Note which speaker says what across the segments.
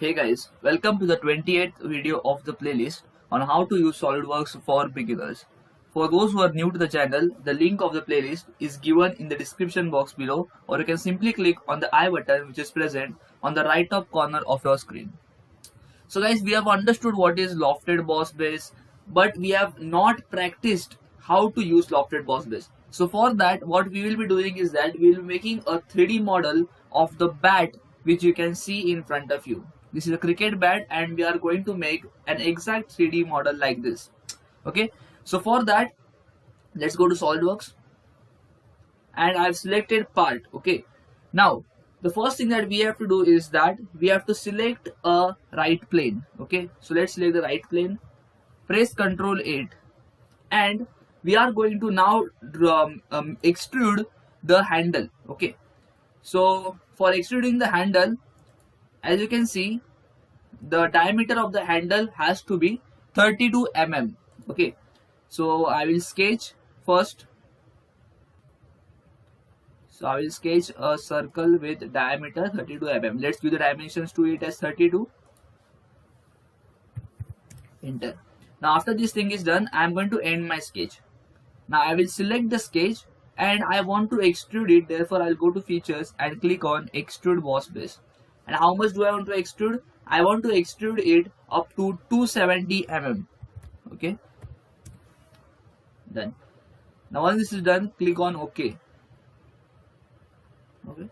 Speaker 1: Hey guys, welcome to the 28th video of the playlist on how to use SolidWorks for beginners. For those who are new to the channel, the link of the playlist is given in the description box below, or you can simply click on the I button which is present on the right top corner of your screen. So guys, we have understood what is lofted boss base, but we have not practiced how to use lofted boss base. So for that, what we will be doing is that we will be making a 3D model of the bat which you can see in front of you. This is a cricket bat and we are going to make an exact 3D model like this. Okay, so for that, let's go to SolidWorks and I've selected part. Okay, now the first thing that we have to do is that we have to select a right plane. Okay, so let's select the right plane, press Ctrl 8, and we are going to now extrude the handle. Okay, so for extruding the handle, as you can see, the diameter of the handle has to be 32 mm. Okay, so I will sketch first. So I will sketch a circle with diameter 32 mm. Let's give the dimensions to it as 32. Enter. Now after this thing is done, I am going to end my sketch. Now I will select the sketch and I want to extrude it. Therefore, I'll go to features and click on extrude boss base. And how much do I want to extrude? I want to extrude it up to 270 mm. Okay. Done. Now once this is done, click on OK. Okay.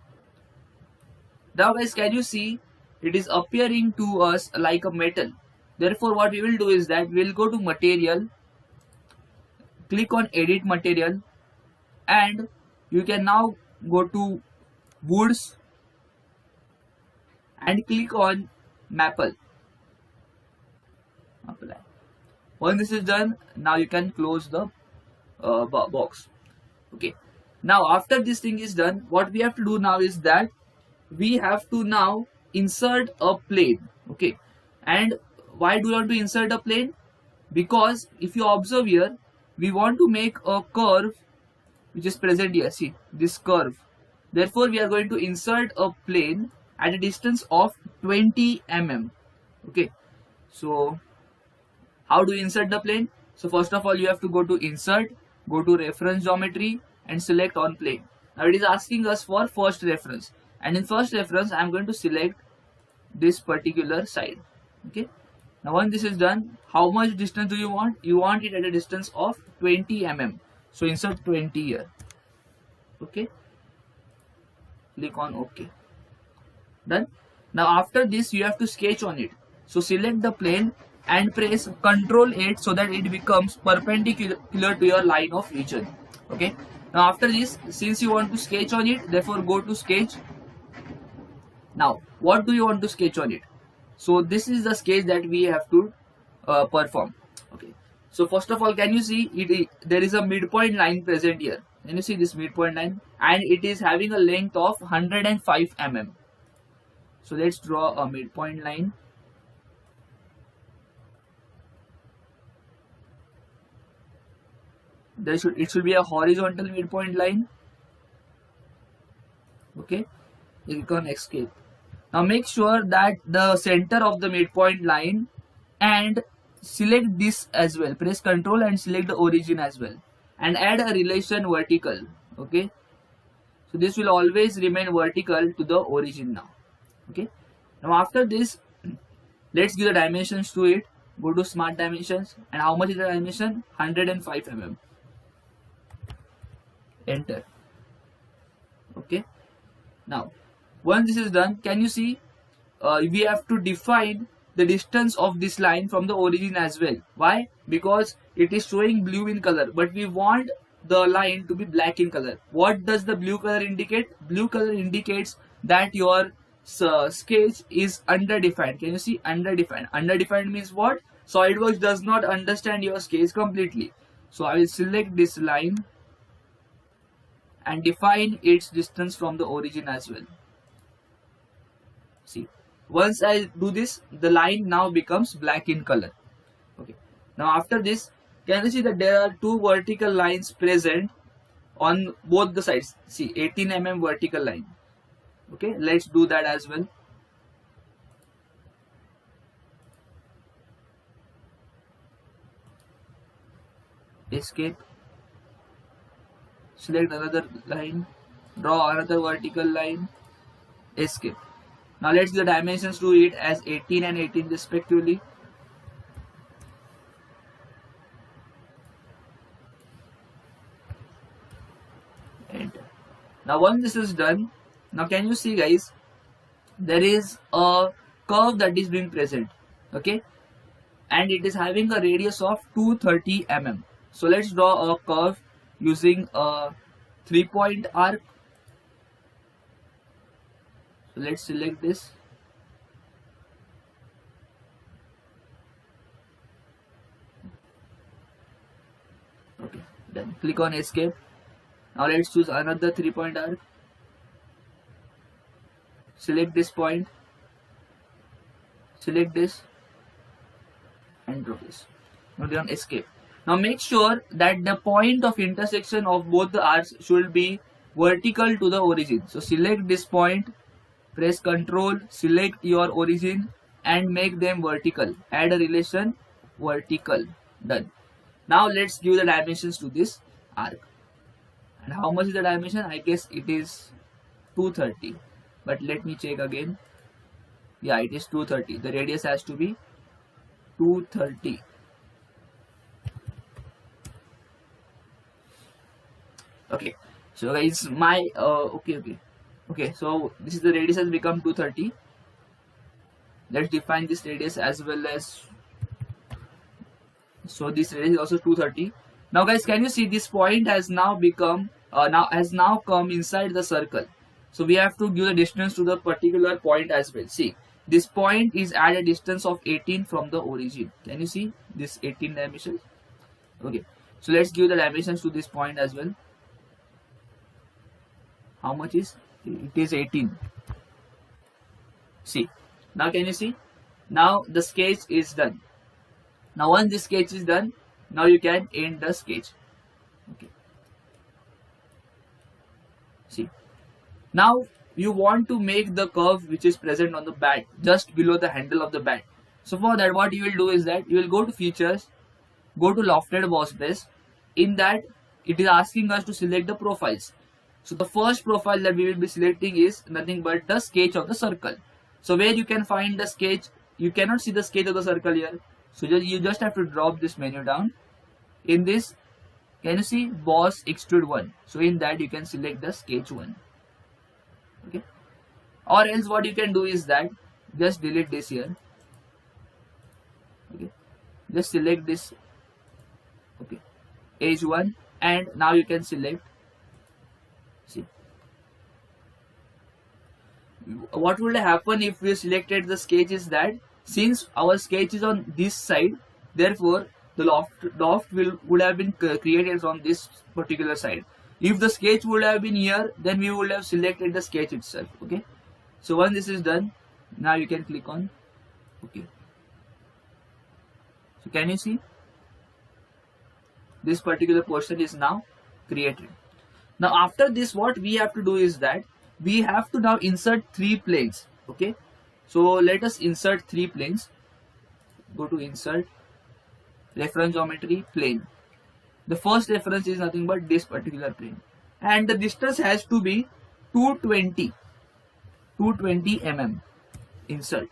Speaker 1: Now guys, can you see it is appearing to us like a metal? Therefore, what we will do is that we will go to material, click on edit material, and you can now go to woods and click on maple. Apply. Once this is done, now you can close the box. Okay. Now after this thing is done, what we have to do now is that we have to now insert a plane. Okay. And why do you want to insert a plane? Because if you observe here, we want to make a curve which is present here. See this curve. Therefore, we are going to insert a plane at a distance of 20 mm. Okay. So how do you insert the plane? So first of all, you have to go to insert, go to reference geometry and select on plane. Now it is asking us for first reference, and in first reference I am going to select this particular side. Okay. Now once this is done, how much distance do you want? You want it at a distance of 20 mm. So insert 20 here. Okay. Click on OK. Done. Now after this you have to sketch on it. So select the plane and press Ctrl 8 so that it becomes perpendicular to your line of vision. Okay. Now after this, since you want to sketch on it, therefore go to sketch. Now what do you want to sketch on it? So this is the sketch that we have to perform. Okay. So first of all, can you see there is a midpoint line present here? Can you see this midpoint line? And it is having a length of 105 mm. So let's draw a midpoint line. It should be a horizontal midpoint line. Okay. Click on escape. Now make sure that the center of the midpoint line and select this as well. Press Ctrl and select the origin as well. And add a relation vertical. Okay. So this will always remain vertical to the origin now. Okay. Now after this, let's give the dimensions to it. Go to smart dimensions. And how much is the dimension? 105 mm. Enter. Okay. Now once this is done, can you see we have to define the distance of this line from the origin as well. Why? Because it is showing blue in color, but we want the line to be black in color. What does the blue color indicate? Blue color indicates that your sketch is underdefined. Can you see underdefined? Underdefined means what? SolidWorks does not understand your sketch completely. So I will select this line and define its distance from the origin as well. See, once I do this, the line now becomes black in color. Okay. Now after this, can you see that there are two vertical lines present on both the sides? See, 18 mm vertical line. Okay, let's do that as well. escape, select another line, draw another vertical line, escape. Now let's the dimensions to it as 18 and 18 respectively. Enter. Now once this is done, now can you see guys, there is a curve that is being present, okay, and it is having a radius of 230 mm. So let's draw a curve using a 3-point arc. So let's select this. Okay, then click on escape. Now let's choose another 3-point arc. Select this point, select this, and draw this. Now click on escape. Now make sure that the point of intersection of both the arcs should be vertical to the origin. So select this point, press Ctrl, select your origin and make them vertical. Add a relation vertical. Done. Now let's give the dimensions to this arc. And how much is the dimension? I guess it is 230. But let me check again. Yeah, it is 230. The radius has to be 230. Okay, so guys, my okay, so this is the radius has become 230. Let's define this radius as well as, so this radius is also 230. Now guys, can you see this point has now become come inside the circle. So we have to give the distance to the particular point as well. See, this point is at a distance of 18 from the origin. Can you see this 18 dimensions? Okay, so let's give the dimensions to this point as well. How much is it? Is 18. See, now can you see? Now the sketch is done. Now once this sketch is done, now you can end the sketch. Okay. See, now you want to make the curve which is present on the bat just below the handle of the bat. So for that, what you will do is that you will go to features, go to lofted boss base. In that, it is asking us to select the profiles. So the first profile that we will be selecting is nothing but the sketch of the circle. So where you can find the sketch, you cannot see the sketch of the circle here. So you just have to drop this menu down. In this, can you see boss extrude 1? So in that you can select the sketch 1. Okay. Or else what you can do is that just delete this here. Okay. Just select this. Okay. Edge 1, and now you can select. See, what would happen if we selected the sketch is that since our sketch is on this side, therefore the loft would have been created from this particular side. If the sketch would have been here, then we would have selected the sketch itself. Okay, so once this is done, now you can click on okay. So can you see this particular portion is now created. Now after this, what we have to do is that we have to now insert 3 planes. Okay, so let us insert 3 planes. Go to insert, reference geometry, plane. The first reference is nothing but this particular plane, and the distance has to be 220 mm. Insert,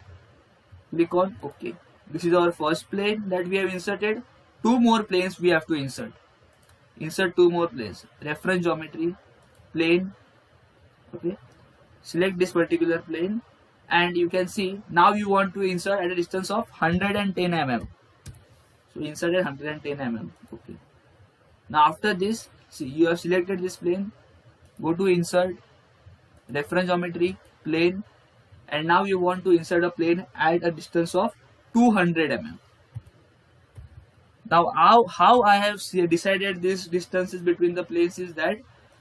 Speaker 1: click on OK. This is our first plane that we have inserted. 2 more planes we have to insert. Insert 2 more planes. Reference geometry, plane. Okay, select this particular plane, and you can see now you want to insert at a distance of 110 mm. So inserted 110 mm. Okay. Now after this, see, you have selected this plane. Go to insert, reference geometry, plane, and now you want to insert a plane at a distance of 200 mm. Now how I have decided these distances between the planes is that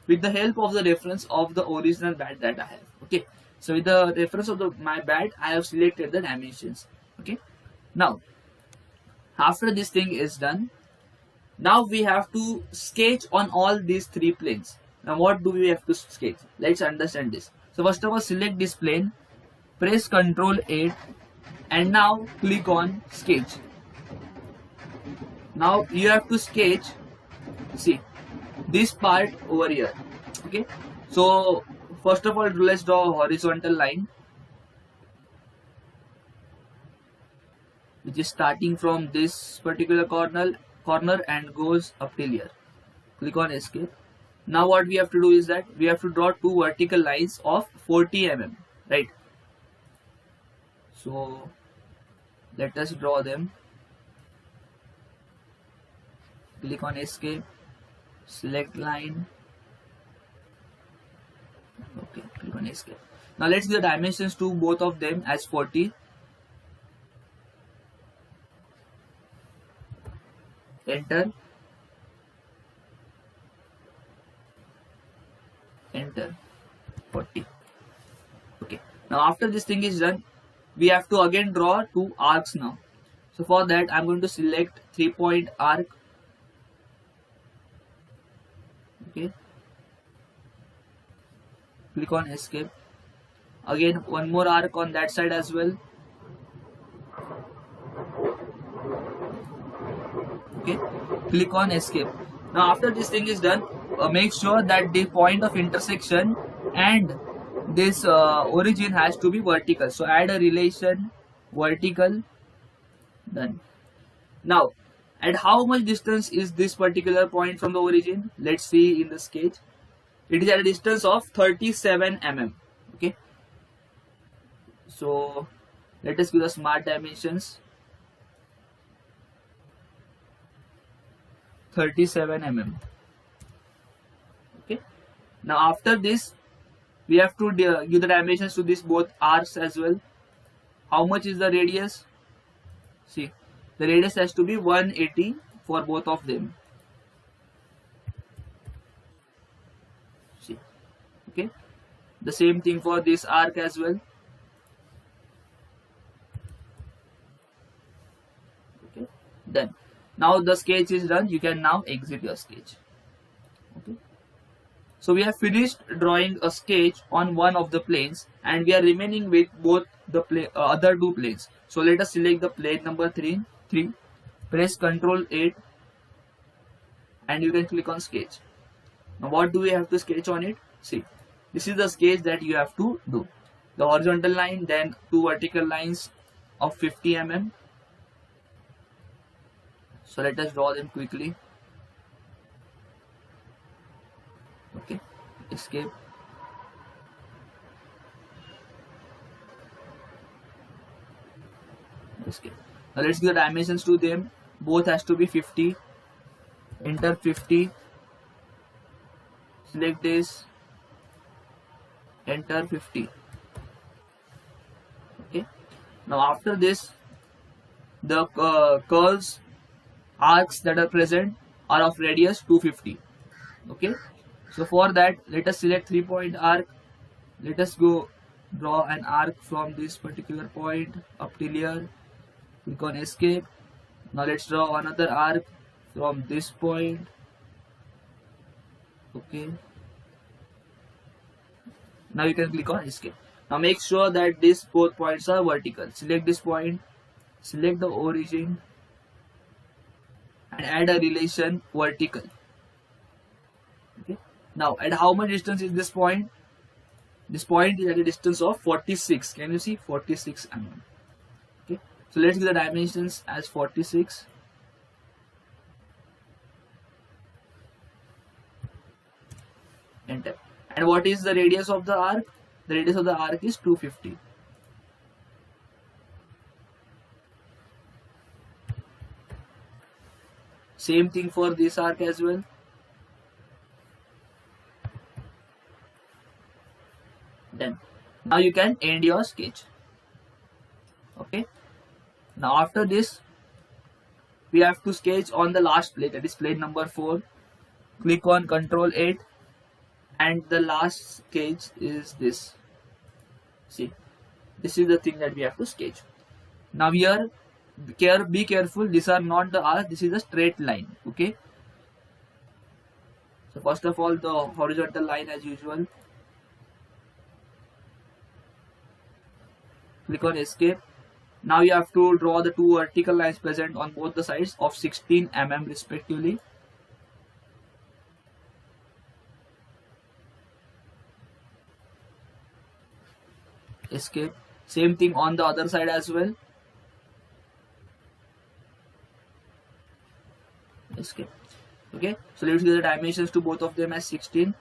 Speaker 1: with the help of the reference of the original bat that I have. Okay, so with the reference of my bat, I have selected the dimensions. Okay, now after this thing is done, now we have to sketch on all these 3 planes. Now what do we have to sketch? Let's understand this. So first of all, select this plane, press Ctrl 8, and now click on sketch. Now you have to sketch see this part over here. Okay, so first of all let's draw a horizontal line which is starting from this particular corner and goes up till here. Click on escape. Now what we have to do is that we have to draw two vertical lines of 40 mm, right? So let us draw them. Click on escape, select line. Okay, click on escape. Now let's give the dimensions to both of them as 40. Enter. Enter. 40. Okay, now after this thing is done, we have to again draw two arcs now. So for that I'm going to select 3-point arc. Okay, click on escape. Again one more arc on that side as well. Okay, click on escape. Now after this thing is done, make sure that the point of intersection and this origin has to be vertical. So add a relation vertical. Done. Now at how much distance is this particular point from the origin? Let's see in the sketch. It is at a distance of 37 mm. Okay, so let us give the smart dimensions. 37 mm. Okay, now after this we have to give the dimensions to this both arcs as well. How much is the radius? See, the radius has to be 180 for both of them. See, okay, the same thing for this arc as well. Okay, done. Now the sketch is done. You can now exit your sketch. Okay, so we have finished drawing a sketch on one of the planes and we are remaining with both the other two planes. So let us select the plane number 3, press Ctrl 8 and you can click on sketch. Now what do we have to sketch on it? See, this is the sketch that you have to do. The horizontal line, then two vertical lines of 50 mm. So let us draw them quickly. Okay, escape. Escape. Now let's give the dimensions to them. Both has to be 50. Enter 50. Select this. Enter 50. Okay. Now after this, the curves, arcs that are present are of radius 250. Okay, so for that let us select 3-point arc. Let us go draw an arc from this particular point up till here. Click on escape. Now let's draw another arc from this point. Okay, now you can click on escape. Now make sure that these both points are vertical. Select this point, select the origin and add a relation vertical. Okay, now at how much distance is this point? This point is at a distance of 46. Can you see? 46 mm. Okay, so let's give the dimensions as 46. Enter. And what is the radius of the arc? The radius of the arc is 250. Same thing for this arc as well. Done. Now you can end your sketch. Okay, now after this we have to sketch on the last plane, that is plane number 4. Click on Ctrl 8 and the last sketch is this. See, this is the thing that we have to sketch. Now here be careful, these are not the arc, this is a straight line. Okay, so first of all the horizontal line as usual. Click on escape. Now you have to draw the two vertical lines present on both the sides of 16 mm respectively. escape. Same thing on the other side as well, escape. Okay, so let's give the dimensions to both of them as 16.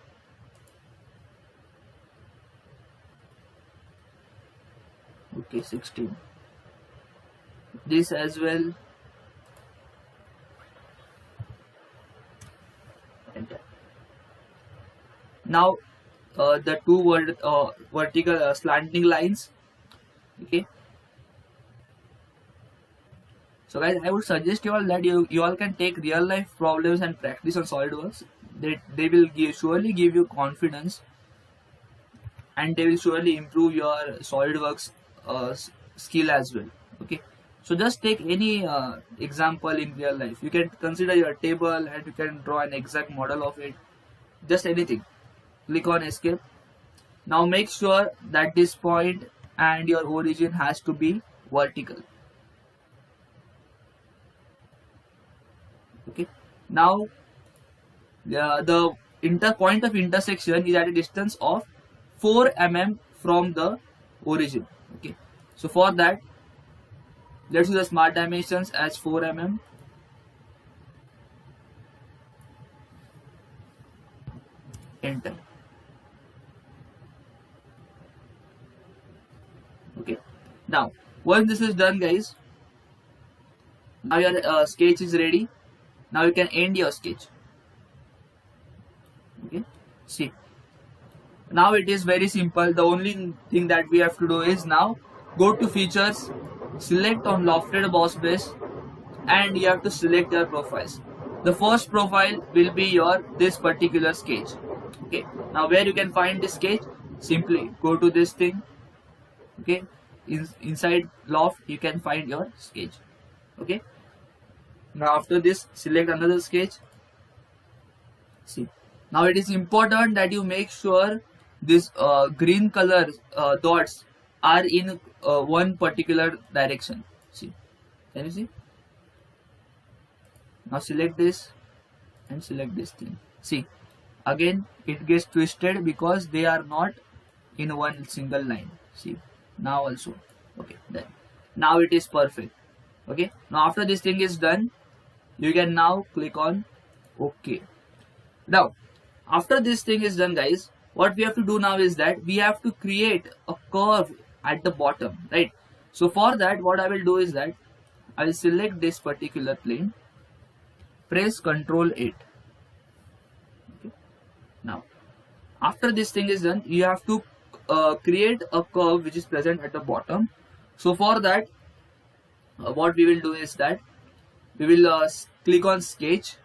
Speaker 1: Okay, 16. This as well. Enter. Now the two vertical slanting lines. Okay, so guys, I would suggest you all that you all can take real life problems and practice on SolidWorks. They will surely give you confidence, and they will surely improve your SolidWorks skill as well. Okay, so just take any example in real life. You can consider your table and you can draw an exact model of it. Just anything. Click on escape. Now make sure that this point and your origin has to be vertical. Okay, now the point of intersection is at a distance of 4 mm from the origin. Okay, so for that, let's use the smart dimensions as 4 mm. Enter. Okay, now once this is done, guys, now your sketch is ready. Now you can end your sketch. Okay, see, now it is very simple. The only thing that we have to do is now go to features, select on lofted boss base, and you have to select your profiles. The first profile will be your this particular sketch. Okay, now where you can find this sketch, simply go to this thing. Okay, inside loft you can find your sketch. Okay, now after this, select another sketch. See, now it is important that you make sure this green color dots are in one particular direction. See, can you see? Now select this and select this thing. See, again it gets twisted because they are not in one single line. See, now also. Okay, done. Now it is perfect. Okay, now after this thing is done, you can now click on OK. Now after this thing is done, guys, what we have to do now is that we have to create a curve at the bottom, right? So for that, what I will do is that I will select this particular plane, press Ctrl 8. Okay. Now after this thing is done, you have to create a curve which is present at the bottom. So for that, what we will do is that we will click on sketch.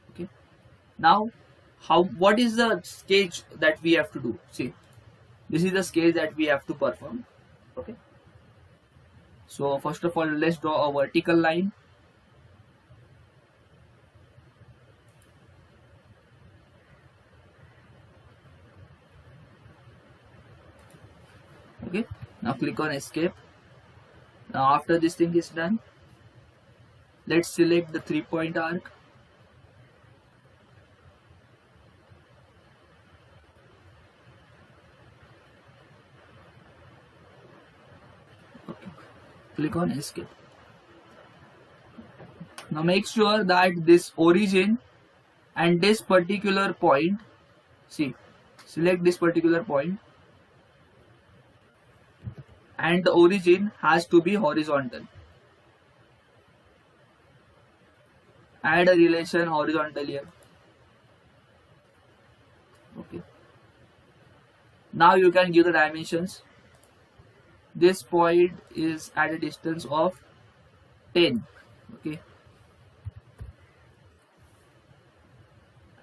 Speaker 1: Okay, now what is the sketch that we have to do? See, this is the sketch that we have to perform. Okay, so first of all, let's draw a vertical line. Okay, now click on escape. Now after this thing is done, let's select the 3-point arc. Okay, click on escape. Now make sure that this origin and this particular point, see, select this particular point, and the origin has to be horizontal. Add a relation horizontal here. Okay, now you can give the dimensions. This point is at a distance of 10. Okay,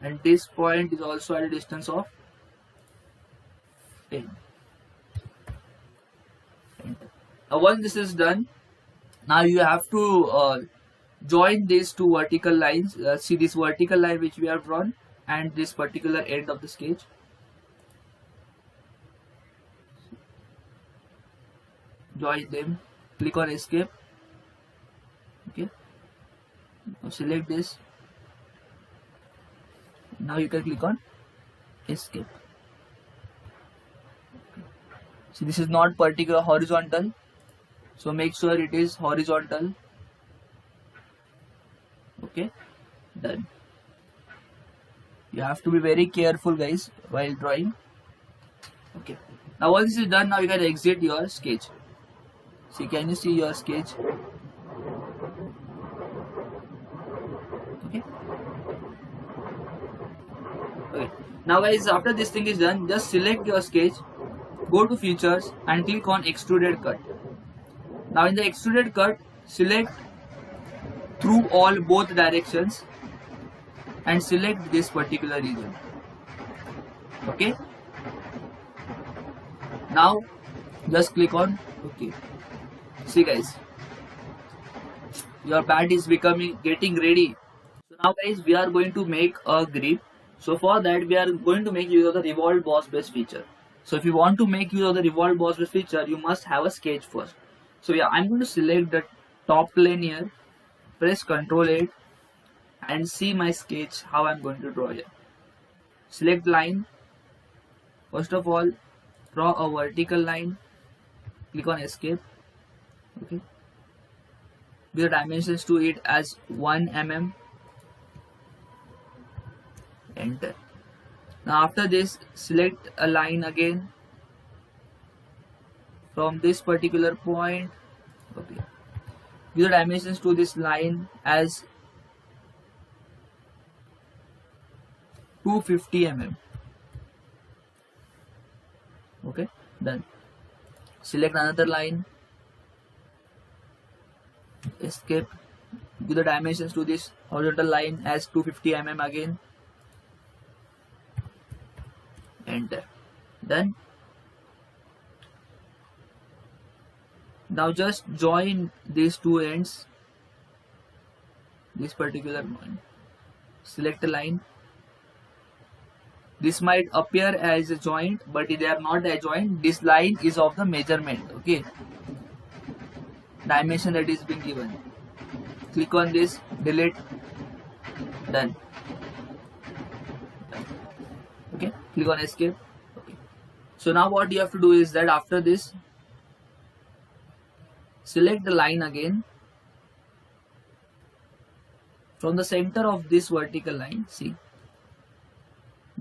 Speaker 1: and this point is also at a distance of 10. Now once this is done, now you have to join these two vertical lines. See this vertical line which we have drawn and this particular end of the sketch. Join them. Click on escape. Okay, now select this. Now you can click on escape. So this is not particular horizontal, so make sure it is horizontal. Okay, done. You have to be very careful, guys, while drawing. Okay, now once this is done, now you can exit your sketch. See, can you see your sketch? Okay. Okay. Now, guys, after this thing is done, just select your sketch, go to features, and click on extruded cut. Now, in the extruded cut, select through all both directions and select this particular region. Okay. Now, just click on OK. See, guys, your bat is getting ready. So now, guys, we are going to make a grip. So for that, we are going to make use of the revolved boss base feature. So if you want to make use of the revolved boss base feature, you must have a sketch first. So yeah, I'm going to select the top plane here, press Ctrl 8 and see my sketch how I'm going to draw here. Select line. First of all, draw a vertical line. Click on escape. Okay. Give the dimensions to it as 1 mm. Enter. Now after this, select a line again from this particular point. Okay. Give the dimensions to this line as 250 mm. Okay, done. Select another line. Escape. Give the dimensions to this horizontal line as 250 mm again. Enter. Done. Now just join these two ends. This particular one. Select a line. This might appear as a joint, but they are not a joint. This line is of the measurement. Okay. Dimension that is being given. Click on this. Delete. Done. Okay. Click on escape. Okay. So now what you have to do is that after this, select the line again from the center of this vertical line. See,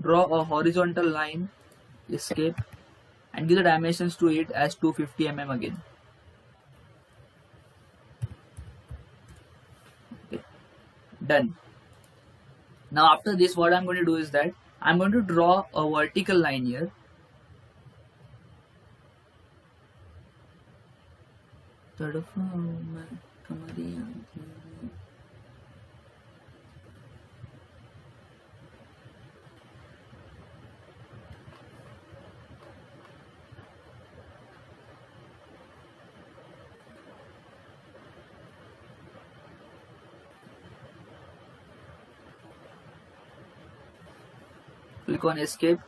Speaker 1: draw a horizontal line, escape, and give the dimensions to it as 250 mm again. Okay. Done. Now after this, what I'm going to do is that I'm going to draw a vertical line here. Click on escape.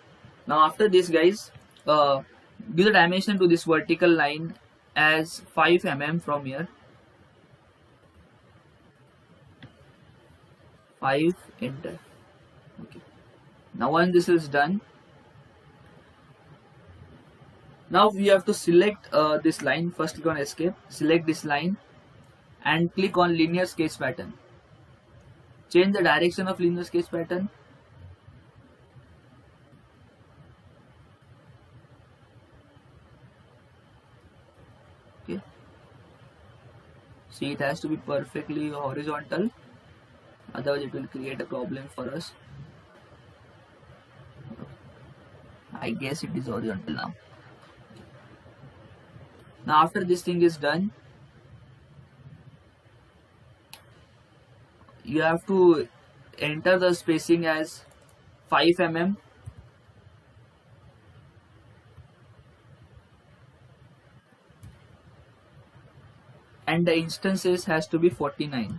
Speaker 1: Now after this, guys, give the dimension to this vertical line as 5 mm from here. 5, enter. Okay. Now once this is done, now we have to select this line. First click on escape, select this line and click on linear sketch pattern. Change the direction of linear sketch pattern. Okay. See, it has to be perfectly horizontal, otherwise it will create a problem for us. I guess it is horizontal now. Now after this thing is done, you have to enter the spacing as 5 mm. And the instances has to be 49.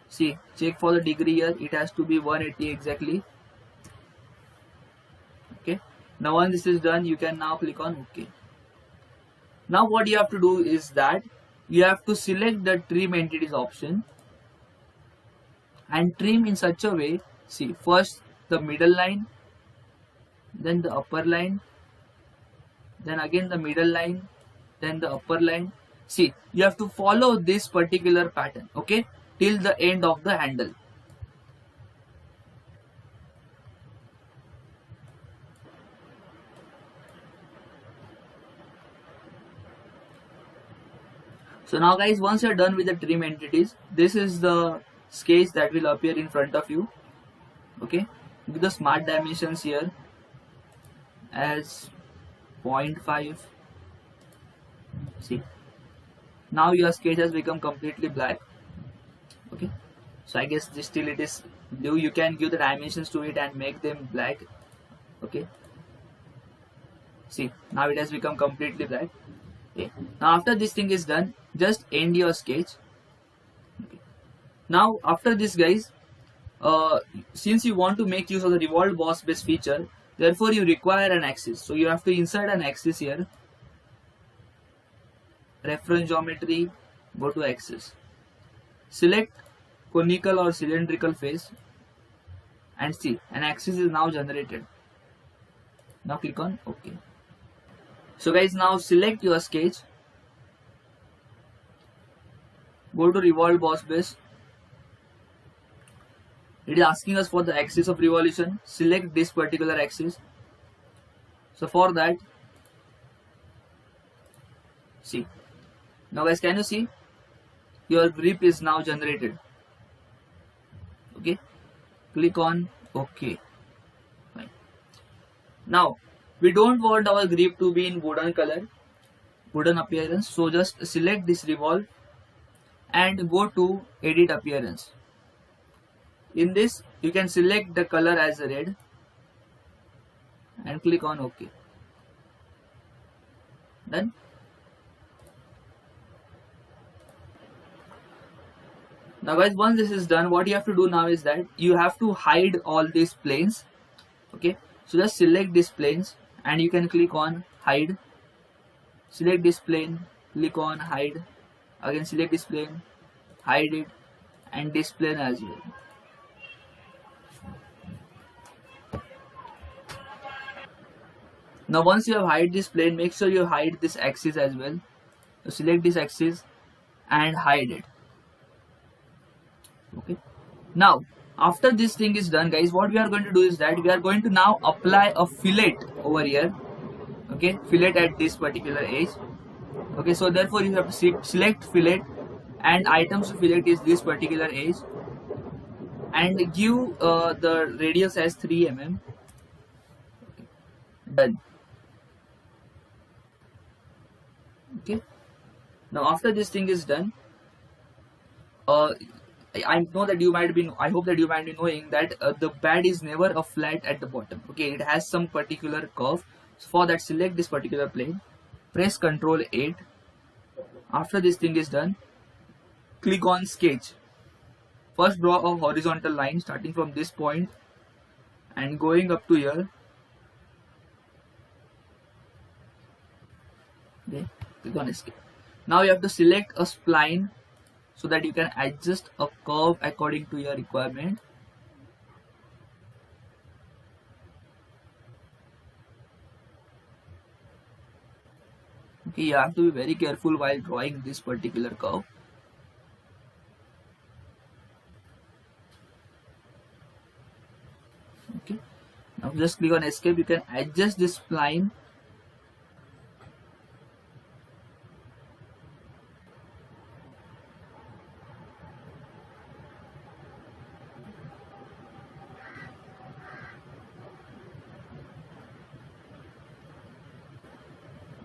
Speaker 1: See, check for the degree here, it has to be 180 exactly. Okay. Now once this is done, you can now click on OK. Now what you have to do is that you have to select the trim entities option and trim in such a way. See, first the middle line, then the upper line, then again the middle line, then the upper line. See, you have to follow this particular pattern, okay, till the end of the handle. So now guys, once you're done with the trim entities, this is the sketch that will appear in front of you, okay, with the smart dimensions here as 0.5. See, now your sketch has become completely black, okay. So I guess this still it is blue. You can give the dimensions to it and make them black, okay. See, now it has become completely black. Okay. Now after this thing is done, just end your sketch. Okay. Now after this guys, since you want to make use of the revolved boss base feature, therefore you require an axis. So you have to insert an axis here. Reference geometry, go to axis. Select conical or cylindrical face and see an axis is now generated. Now click on OK. So guys, now select your sketch. Go to revolve boss base. It is asking us for the axis of revolution. Select this particular axis. So for that, see. Now guys, can you see? Your grip is now generated. Okay. Click on OK. Fine. Now, we don't want our grip to be in wooden color, wooden appearance. So just select this revolve and go to edit appearance. In this, you can select the color as red and click on OK. Done. Now guys, once this is done, what you have to do now is that you have to hide all these planes. Okay, so just select these planes and you can click on hide. Select this plane, click on hide. Again select this plane, hide it, and this plane as well. Now once you have hide this plane, make sure you hide this axis as well. So select this axis and hide it. Okay. Now after this thing is done guys, what we are going to do is that we are going to now apply a fillet over here. Okay, fillet at this particular edge. Okay, so therefore you have to select fillet and items to fillet is this particular edge and give the radius as 3 mm. Okay. Done. Okay. Now after this thing is done, I know that you might be. I hope that you might be knowing that the pad is never a flat at the bottom. Okay, it has some particular curve. So for that, select this particular plane. Press Ctrl 8. After this thing is done, click on Sketch. First, draw a horizontal line starting from this point and going up to here. Okay, click on Escape. Now you have to select a spline so that you can adjust a curve according to your requirement. Okay, you have to be very careful while drawing this particular curve. Okay, now just click on Escape. You can adjust this spline.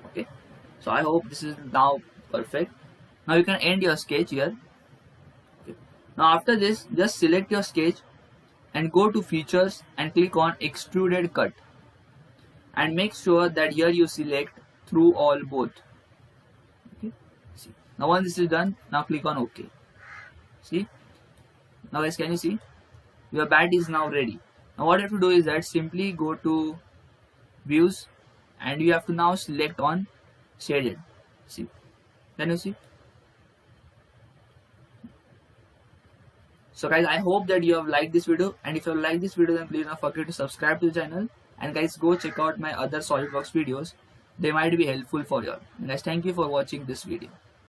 Speaker 1: Okay, so I hope this is now perfect. Now you can end your sketch here. Okay. Now after this, just select your sketch and go to features and click on extruded cut and make sure that here you select through all both. Okay. See. Now once this is done, now click on OK. See, now guys, can you see your bat is now ready. Now what you have to do is that simply go to views and you have to now select on shaded. See, can you see? So guys, I hope that you have liked this video, and if you have liked this video, then please don't forget to subscribe to the channel And guys, go check out my other SolidWorks videos. They might be helpful for you all. Guys, thank you for watching this video.